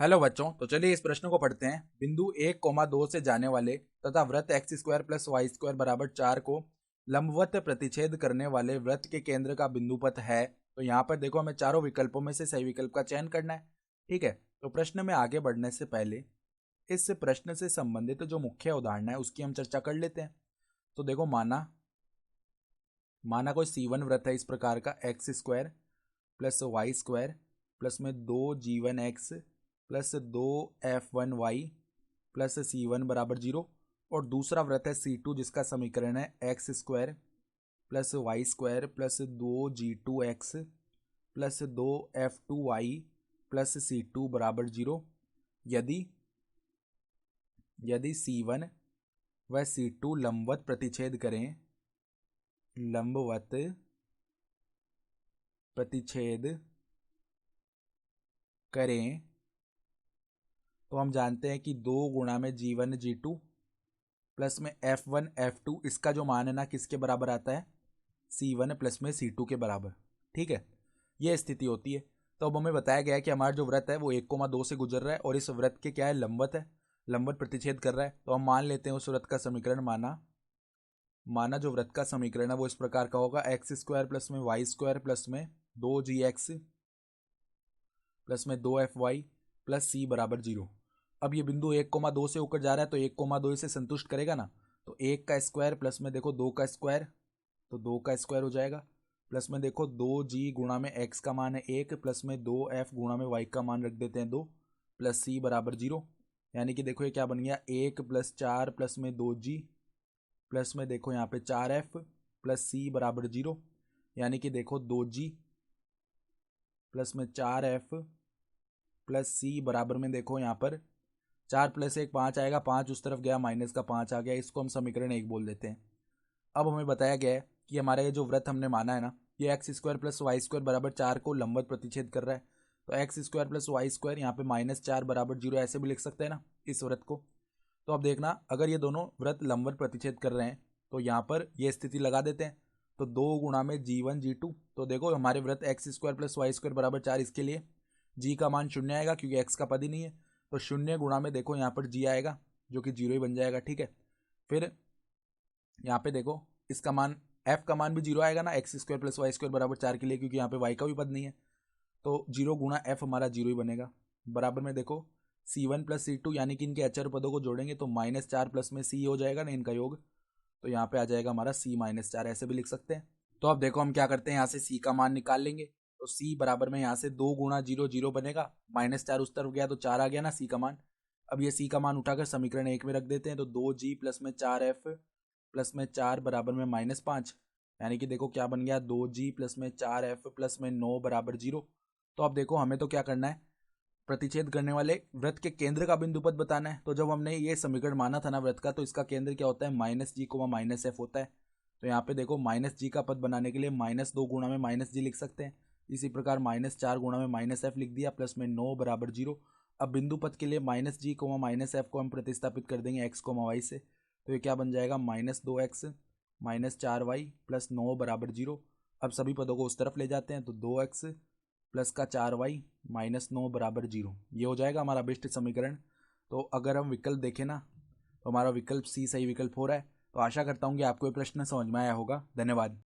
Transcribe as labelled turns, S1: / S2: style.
S1: Hello बच्चों, तो चलिए इस प्रश्न को पढ़ते हैं। बिंदु 1, 2 से जाने वाले तथा वृत्त x square plus y square बराबर 4 को लंबवत प्रतिच्छेद करने वाले वृत्त के केंद्र का बिंदुपथ है। तो यहाँ पर देखो, हमें चारों विकल्पों में से सही विकल्प का चयन करना है। ठीक है, तो प्रश्न में आगे बढ़ने से पहले इस प्रश्न से संबंधित जो मुख्य उदाहरण है उसकी हम चर्चा कर लेते हैं। तो देखो, माना माना कोई C1 वृत्त है इस प्रकार का, x square plus y square plus में 2G1x plus 2F1y plus C1 बराबर 0। और दूसरा वृत्त है C2 जिसका समीकरण है x square plus y square plus 2G2x plus 2F2y plus C2 बराबर 0। यदि यदि C1 व C2 लंबवत प्रतिच्छेद करें तो हम जानते हैं कि 2 गुणा में G1 G2 प्लस में F1 F2, इसका जो मान है ना किसके बराबर आता है, C1 प्लस में C2 के बराबर। ठीक है, ये स्थिति होती है। तो अब हमें बताया गया है कि हमारा जो वृत्त है वो 1, 2 से गुजर रहा है और इस वृत्त के क्या है, लंबवत है, लंबवत प्रतिच्छेद कर रहा है। तो हम मान लेते हैं उस वृत्त का समीकरण, माना जो वृत्त का समीकरण है वो इस प्रकार का होगा, एक्स स्क्वायर प्लस में वाई स्क्वायर प्लस में 2Gx प्लस में 2Fy प्लस C बराबर 0। अब ये बिंदु 1, 2 से होकर जा रहा है तो 1, 2 इसे संतुष्ट करेगा ना। तो 1 का स्क्वायर प्लस में देखो 2 का स्क्वायर, तो 2 का स्क्वायर हो जाएगा, प्लस में देखो 2G गुणा में x का मान है 1 प्लस में 2F गुणा में y का मान रख देते हैं 2 प्लस C बराबर 0। यानी कि देखो ये क्या बन गया, 1 प्लस 4 प्लस में 2G प्लस में देखो यहाँ पे 4F प्लस C बराबर 0। यानी कि देखो 2G प्लस में 4F प्लस C बराबर में देखो यहाँ पर 4 प्लस 1 5 आएगा, 5 उस तरफ गया, माइनस का 5 आ गया, इसको हम समीकरण 1 बोल देते हैं। अब हमें बताया गया है कि हमारा ये जो वृत्त हमने माना है ना, ये x square plus y square बराबर 4 को लंबवत प्रतिच्छेद कर रहा है। तो x square plus y square यहाँ पे -4 बराबर 0 ऐसे भी लिख सकते हैं ना इस वृत्त को। तो अब देखना, अगर ये दोनों वृत्त लंबवत प्रतिच्छेद कर रहे हैं तो यहाँ पर ये स्थिति लगा देते हैं। तो 2 गुणा में G1 G2, तो देखो हमारे वृत्त x square plus y square बराबर 4, इसके लिए जी का मान 0 आएगा क्योंकि एक्स का पद ही नहीं है। तो 0 गुणा में देखो यहाँ पर जी आएगा जो कि 0 ही बन जाएगा। ठीक है, फिर यहाँ पे देखो इसका मान एफ का मान भी 0 आएगा ना, x square plus y square बराबर 4 के लिए, क्योंकि यहाँ पे वाई का भी पद नहीं है। तो 0 गुणा एफ हमारा 0 ही बनेगा। बराबर में देखो C1 प्लस C2, यानी कि इनके अचर पदों को जोड़ेंगे तो -4 प्लस में C हो जाएगा ना इनका योग। तो यहाँ पे आ जाएगा हमारा C-4, ऐसे भी लिख सकते हैं। तो अब देखो हम क्या करते हैं, यहाँ से C का मान निकाल लेंगे। तो C बराबर में यहाँ से 2 गुणा 0 0 बनेगा, -4 उस तरफ गया तो 4 आ गया ना C का मान। अब ये C का मान उठाकर समीकरण 1 में रख देते हैं। तो 2G प्लस में 4F प्लस में 4 बराबर में -5, यानी कि देखो क्या बन गया, 2G प्लस में 4F प्लस में 9 बराबर 0। तो अब देखो हमें तो क्या करना है, प्रतिच्छेद करने वाले वृत्त के केंद्र का बिंदुपथ बताना है। तो जब हमने ये समीकरण माना था ना वृत्त का, तो इसका केंद्र क्या होता है, -G, -F होता है। तो यहाँ पे देखो -G का पद बनाने के लिए -2 गुणा में -G लिख सकते हैं। इसी प्रकार -4 गुणा में -F लिख दिया प्लस में 9 बराबर 0। अब बिंदुपथ के लिए -G, -F को हम प्रतिस्थापित कर देंगे x, y से। तो ये क्या बन जाएगा, -2x -4y प्लस 9 बराबर 0। अब सभी पदों को उस तरफ ले जाते हैं तो 2x प्लस का 4y -9 बराबर 0, ये हो जाएगा हमारा बेस्ट समीकरण। तो अगर हम विकल्प देखें ना, तो हमारा विकल्प C सही विकल्प हो रहा है। तो आशा करता हूँ कि आपको ये प्रश्न समझ में आया होगा। धन्यवाद।